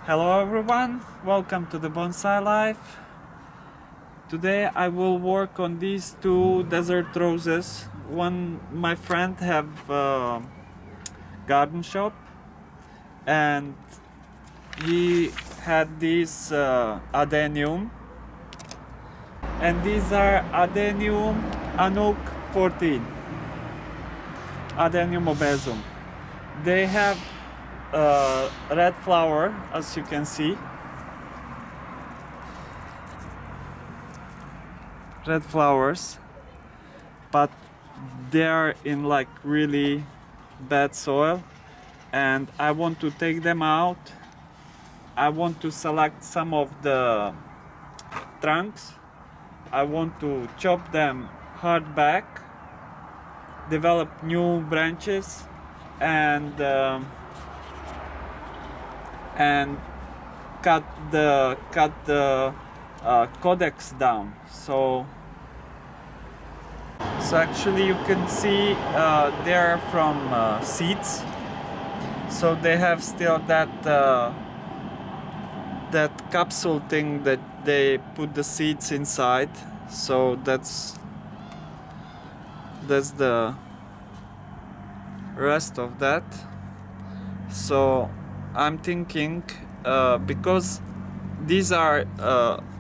Hello everyone, welcome to the Bonsai Life. Today I will work on these two desert roses. One, my friend have a garden shop and he had these Adenium, and these are Adenium 14, Adenium Obesum. They have red flower, as you can see. Red flowers, but they're in like really bad soil, and I want to take them out. I want to select some of the trunks. I want to chop them hard back, develop new branches, and cut the kodex down. So actually you can see they're from seeds, so they have still that capsule thing that they put the seeds inside. So that's the rest of that. So I'm thinking, because these are,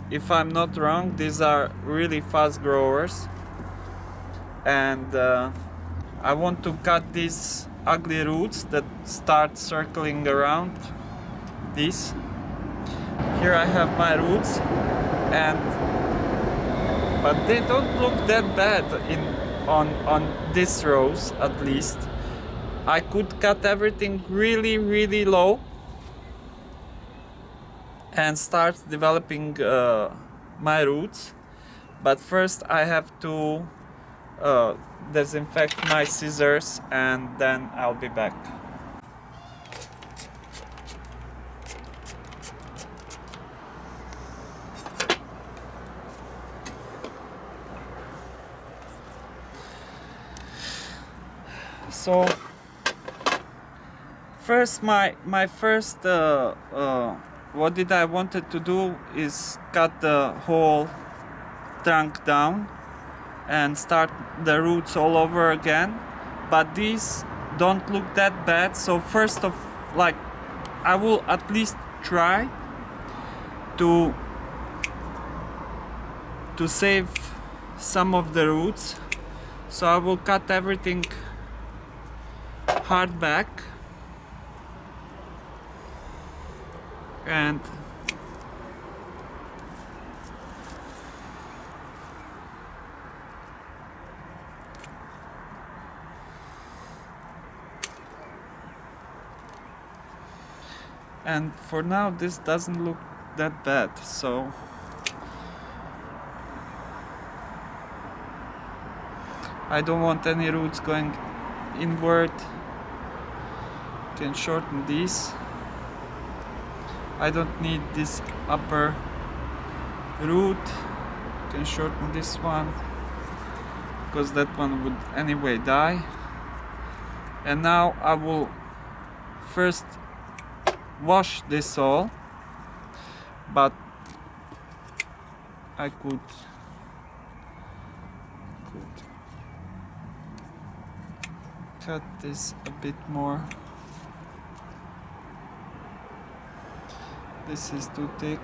if I'm not wrong, these are really fast growers, and I want to cut these ugly roots that start circling around these. Here I have my roots, but they don't look that bad on this rows, at least. I could cut everything really low and start developing my roots, but first I have to disinfect my scissors, and then I'll be back. So first, my first what did I wanted to do is cut the whole trunk down and start the roots all over again, but these don't look that bad. So first of, like, I will at least try to save some of the roots. So I will cut everything hard back, and for now this doesn't look that bad. So I don't want any roots going inward. Can shorten these. I don't need this upper root. Can shorten this one, because that one would anyway die. And now I will first wash this all, but I could cut this a bit more. This is too thick.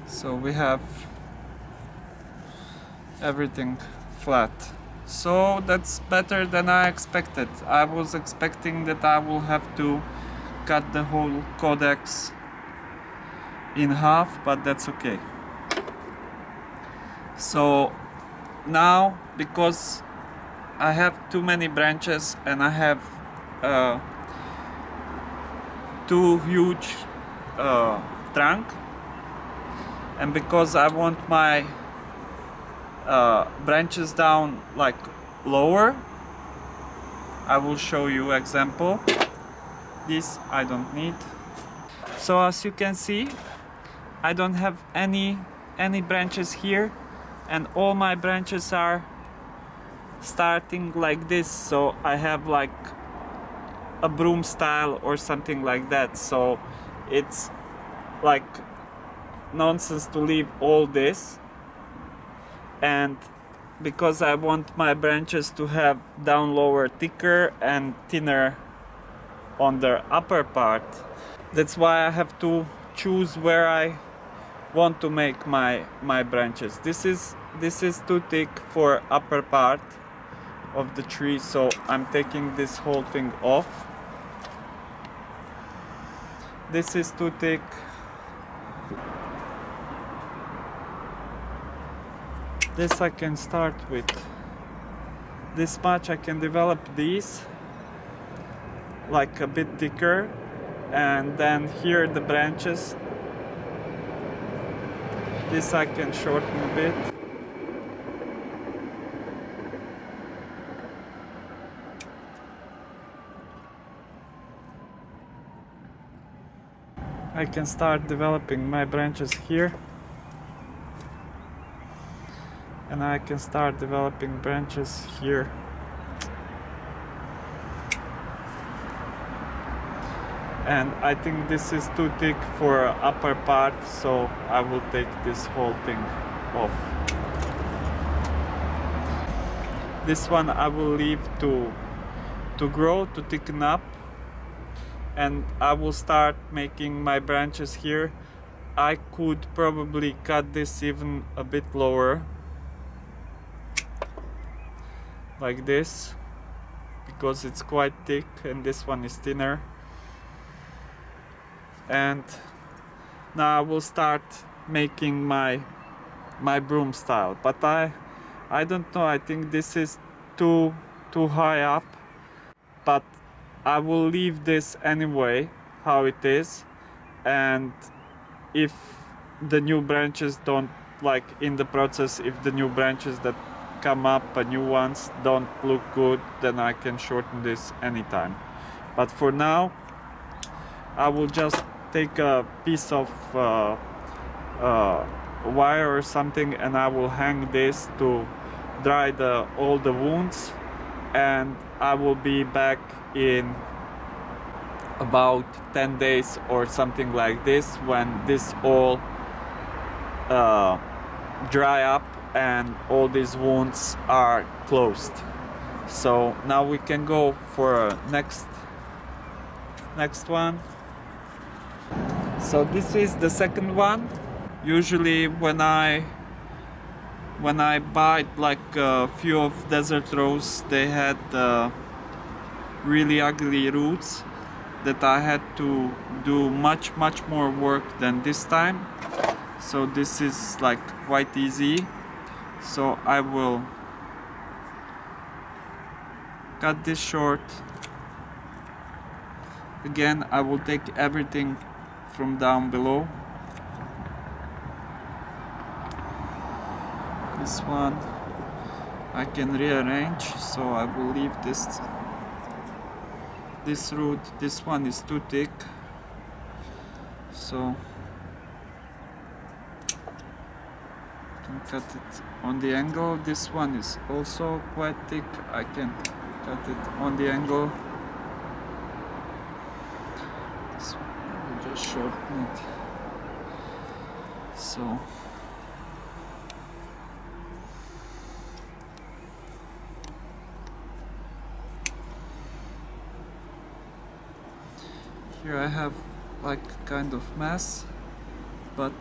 So we have everything flat. So that's better than I expected. I was expecting that I will have to cut the whole codex in half, but that's okay. So now, because I have too many branches and I have too huge trunk, and because I want my branches down like lower. I will show you example. This I don't need. So as you can see, I don't have any branches here, and all my branches are starting like this. So I have like a broom style or something like that. So it's like nonsense to leave all this, and because I want my branches to have down lower thicker and thinner on the upper part, that's why I have to choose where I want to make my branches. This is too thick for upper part of the tree, so I'm taking this whole thing off. This is too thick. This I can start with. This much I can develop these like a bit thicker, and then here the branches, this I can shorten a bit. I can start developing my branches here, and I can start developing branches here. And I think this is too thick for upper part, so I will take this whole thing off. This one I will leave to grow, to thicken up, and I will start making my branches here. I could probably cut this even a bit lower, like this, because it's quite thick and this one is thinner. And now I will start making my broom style, but I don't know, I think this is too high up, but I will leave this anyway how it is. And if the new branches don't, like in the process, if the new branches that come up, new ones, don't look good, then I can shorten this anytime. But for now I will just take a piece of wire or something, and I will hang this to dry all the wounds, and I will be back in about 10 days or something like this, when this all dry up and all these wounds are closed. So now we can go for next one. So this is the second one. Usually when I buy like a few of desert rose, they had really ugly roots that I had to do much more work than this time. So this is like quite easy. So I will cut this short. Again, I will take everything from down below. This one I can rearrange, so I will leave this root. This one is too thick, so I can cut it on the angle. This one is also quite thick, I can cut it on the angle. So I will just shorten it. So here I have like kind of mess, but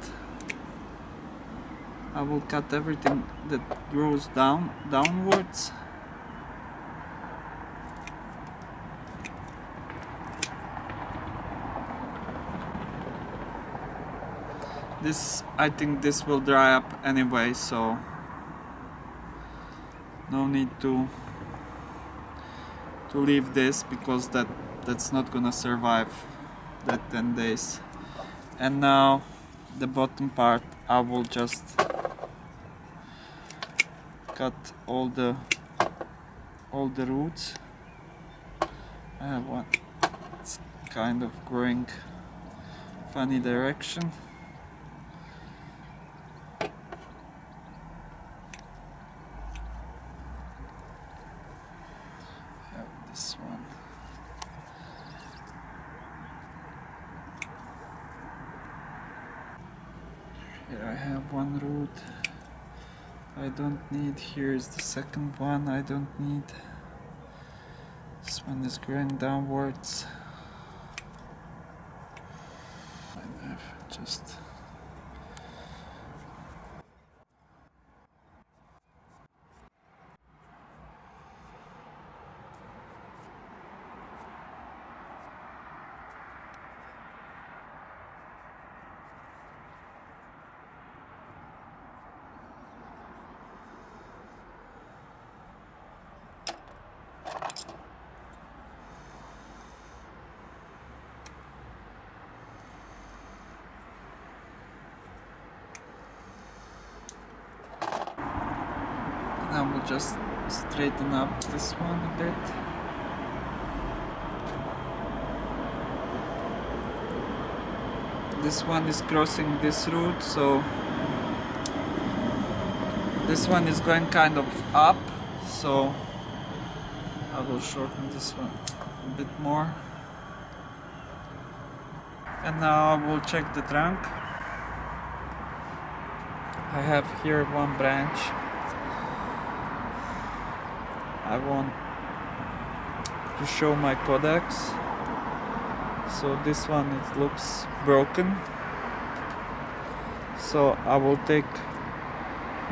I will cut everything that grows downwards. This, I think this will dry up anyway, so no need to leave this, because that's not gonna survive that 10 days. And now the bottom part I will just cut all the roots. I have one. It's kind of growing funny direction. Have this one. Here I have one root I don't need. Here is the second one I don't need. This one is growing downwards. I have just I will just straighten up this one a bit. This one is crossing this root, so this one is going kind of up, so I will shorten this one a bit more. And now I will check the trunk. I have here one branch. I want to show my kodex. So this one, it looks broken. So I will take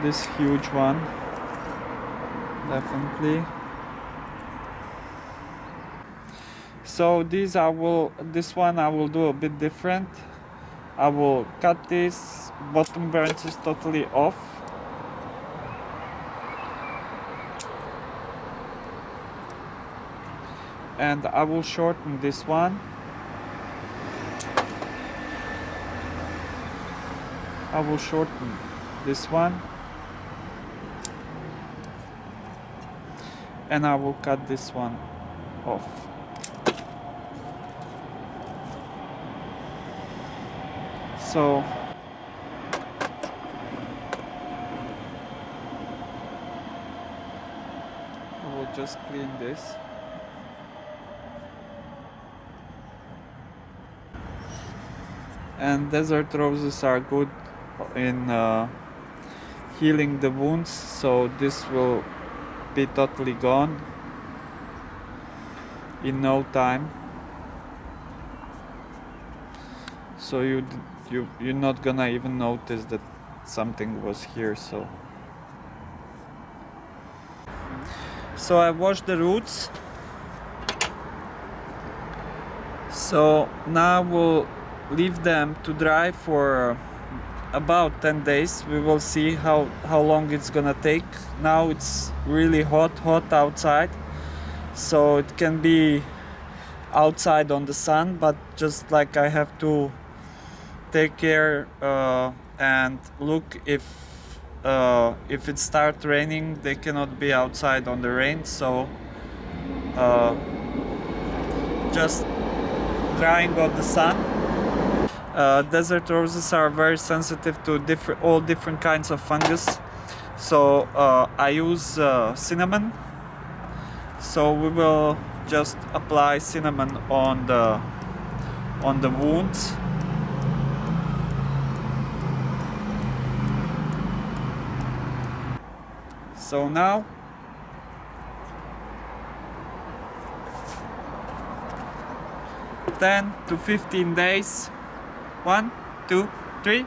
this huge one, definitely. So this one I will do a bit different. I will cut these bottom branches totally off. And I will shorten this one. I will shorten this one. And I will cut this one off. So I will just clean this. And desert roses are good in healing the wounds, so this will be totally gone in no time. So you're not gonna even notice that something was here. So I washed the roots. So now we'll leave them to dry for about 10 days. We will see how long it's gonna take. Now it's really hot outside, so it can be outside on the sun, but just like I have to take care and look if it starts raining, they cannot be outside on the rain, so just drying on the sun. Desert roses are very sensitive to all different kinds of fungus, so I use cinnamon. So we will just apply cinnamon on the wounds. So now (10 to 15 days). 1, 2, 3.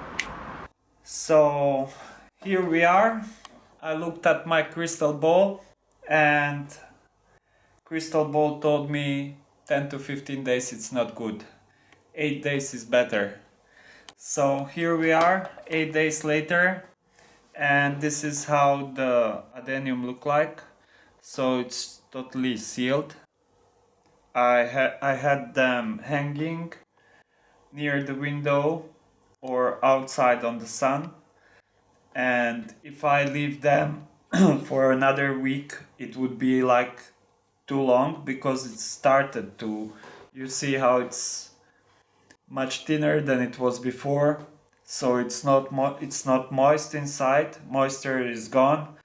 So here we are. I looked at my crystal ball, and crystal ball told me 10 to 15 days it's not good. 8 days is better. So here we are, 8 days later, and this is how the adenium look like. So it's totally sealed. I had them hanging near the window or outside on the sun, and if I leave them for another week it would be like too long, because it started to, you see how it's much thinner than it was before, so it's not moist inside, moisture is gone.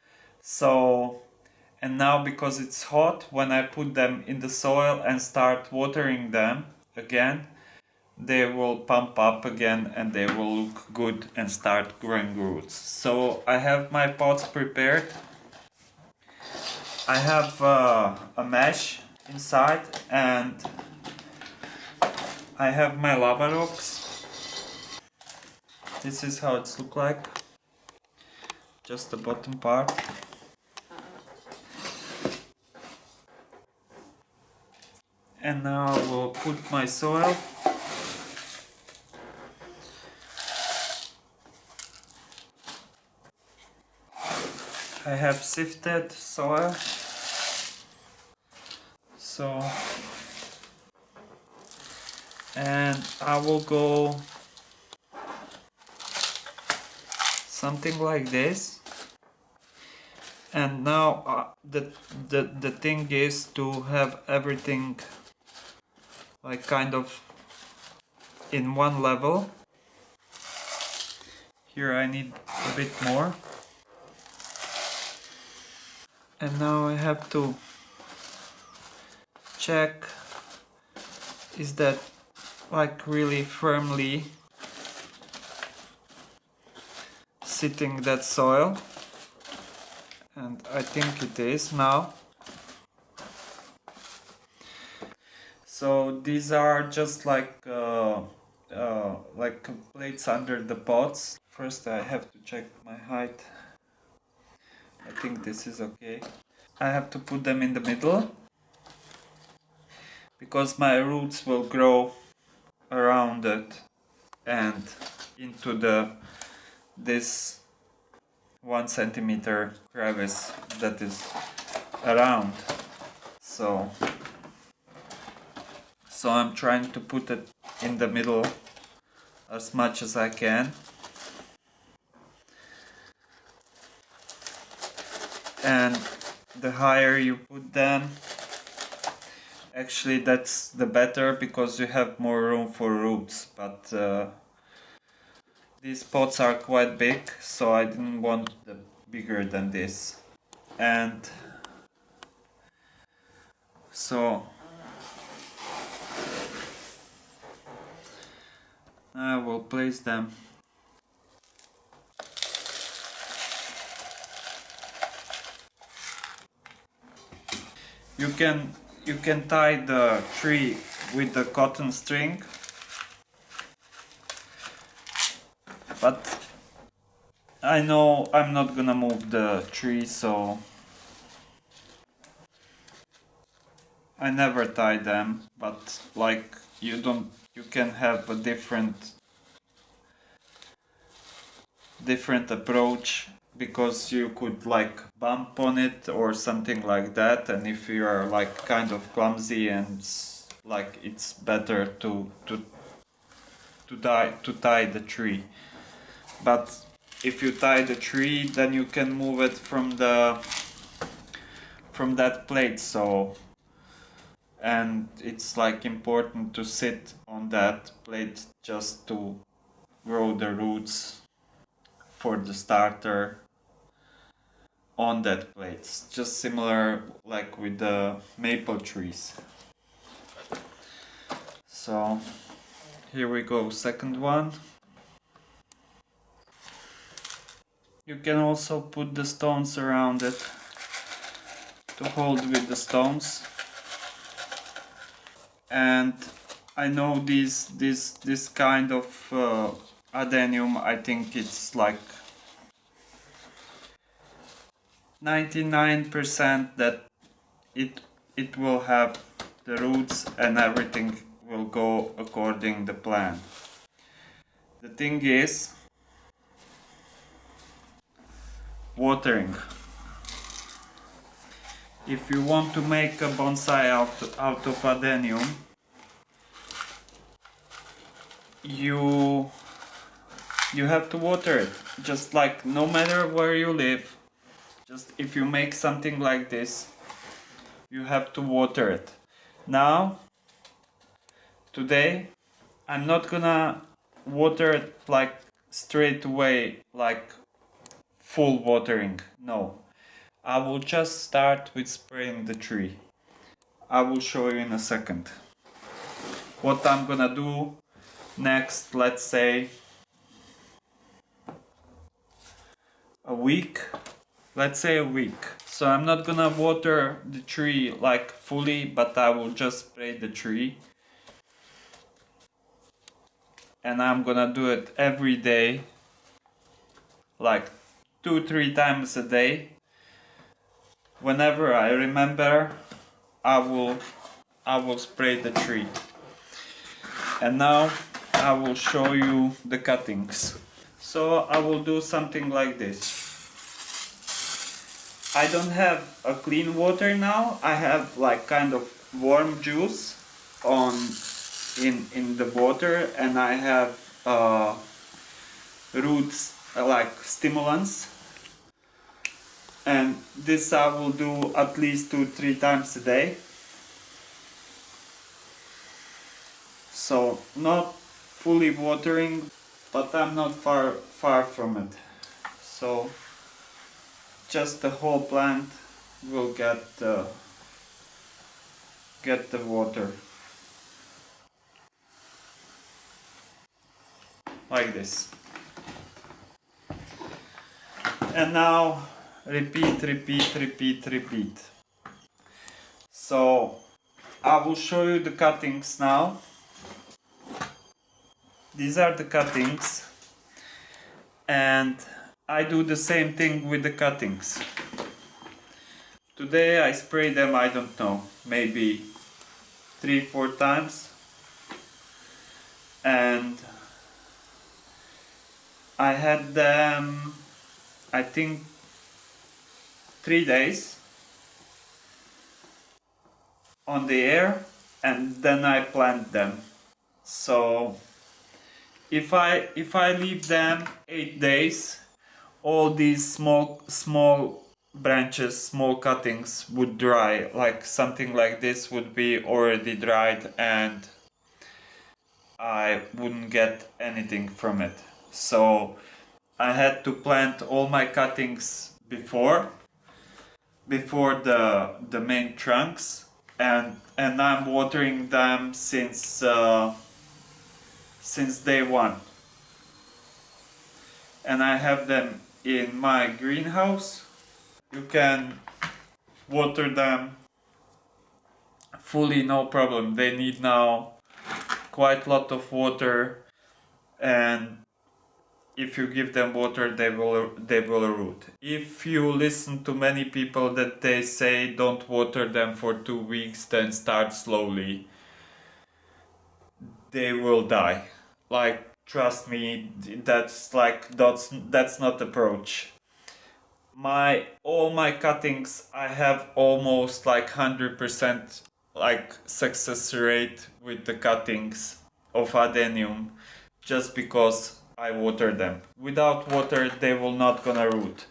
So, and now because it's hot, when I put them in the soil and start watering them again, they will pump up again and they will look good and start growing roots. So I have my pots prepared. I have a mesh inside, and I have my lava rocks. This is how it's look like, just the bottom part. And now I will put my soil. I have sifted soil, so, and I will go something like this. And now the thing is to have everything like kind of in one level. Here I need a bit more. And now I have to check, is that like really firmly sitting that soil, and I think it is now. So these are just like plates under the pots. First I have to check my height. I think this is okay. I have to put them in the middle, because my roots will grow around it and into this 1 centimeter crevice that is around. So I'm trying to put it in the middle as much as I can. And the higher you put them, actually that's the better, because you have more room for roots. But these pots are quite big, so I didn't want the bigger than this. And so I will place them. You can tie the tree with the cotton string, but I know I'm not gonna move the tree, so I never tie them. But like you can have a different approach, because you could like bump on it or something like that, and if you are like kind of clumsy, and like it's better to tie the tree. But if you tie the tree, then you can move it from that plate. So, and it's like important to sit on that plate just to grow the roots for the starter on that plate. It's just similar like with the maple trees. So here we go, second one. You can also put the stones around it to hold with the stones. And I know this kind of adenium, I think it's like 99% that it will have the roots and everything will go according the plan. The thing is watering. If you want to make a bonsai out of adenium, you have to water it. Just like no matter where you live, Just if you make something like this, you have to water it. Now, today, I'm not gonna water it like straight away, like full watering. No, I will just start with spraying the tree. I will show you in a second what I'm gonna do next, let's say a week. Let's say a week. So I'm not gonna water the tree like fully, but I will just spray the tree. And I'm gonna do it every day, like 2-3 times a day. Whenever I remember, I will spray the tree. And now I will show you the cuttings. So I will do something like this. I don't have a clean water now. I have like kind of warm juice in the water, and I have roots like stimulants. And this I will do at least 2-3 times a day. So not fully watering, but I'm not far from it. So just the whole plant will get the water like this. And now repeat. So I will show you the cuttings now. These are the cuttings, and I do the same thing with the cuttings. Today I spray them, I don't know, maybe 3-4 times, and I had them, I think, 3 days on the air, and then I plant them. So if I leave them 8 days, all these small branches, small cuttings would dry. Like something like this would be already dried, and I wouldn't get anything from it. So I had to plant all my cuttings before the main trunks, and I'm watering them since day one. And I have them in my greenhouse. You can water them fully, no problem. They need now quite a lot of water, and if you give them water, they will root. If you listen to many people that they say don't water them for 2 weeks, then start slowly, they will die. Like, trust me, that's not approach. All my cuttings, I have almost like 100% like success rate with the cuttings of Adenium, just because I water them. Without water, they will not gonna root.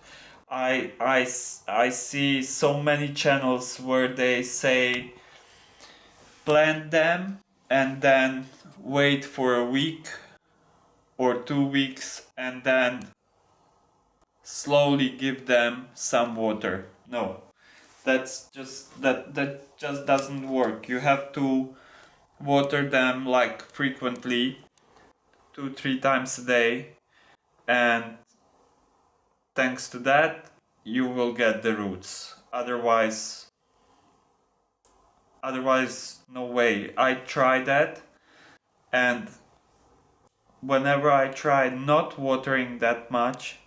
I see so many channels where they say plant them and then wait for a week or 2 weeks and then slowly give them some water. No, that just doesn't work. You have to water them like frequently, 2-3 times a day, and thanks to that you will get the roots. Otherwise no way. I tried that, and whenever I tried not watering that much,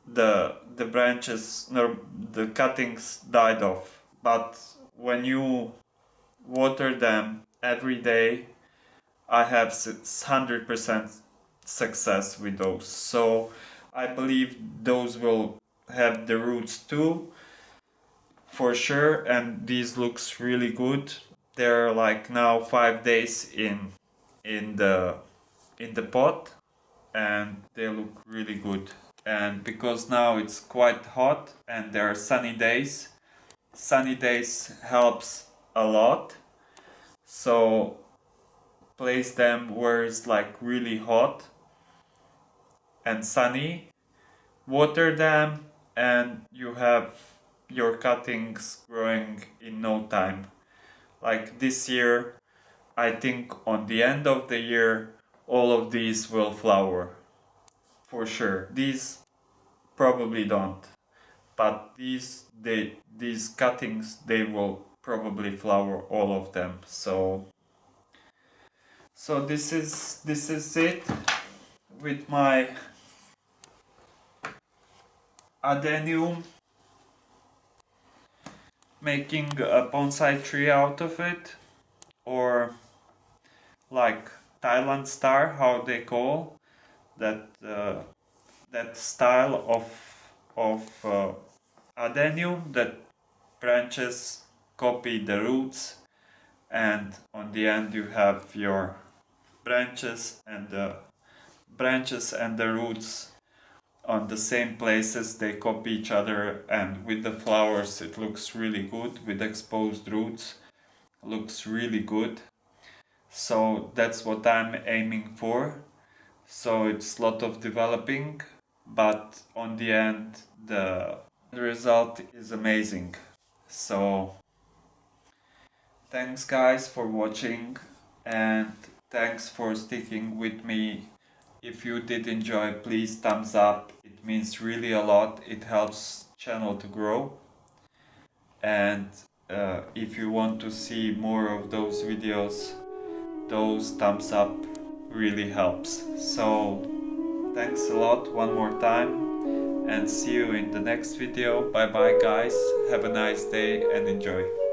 the branches, no, the cuttings died off. But when you water them every day, I have 100% success with those. So I believe those will have the roots too, for sure. And these looks really good. They're like now 5 days in the pot, and they look really good. and because now it's quite hot and there are sunny days helps a lot. So place them where it's like really hot and sunny, water them, and you have your cuttings growing in no time. Like this year, I think on the end of the year all of these will flower for sure. These probably don't, but these cuttings, they will probably flower, all of them. So this is it with my Adenium, making a bonsai tree out of it, or like Thailand star, how they call that that style of Adenium, that branches copy the roots, and on the end you have your branches and the roots on the same places. They copy each other, and with the flowers it looks really good. With exposed roots looks really good. So that's what I'm aiming for. So it's a lot of developing, but on the end the result is amazing. So thanks guys for watching, and thanks for sticking with me. If you did enjoy, please thumbs up. It means really a lot. It helps channel to grow. And if you want to see more of those videos, those thumbs up really helps. So thanks a lot one more time, and see you in the next video. Bye bye guys, have a nice day and enjoy.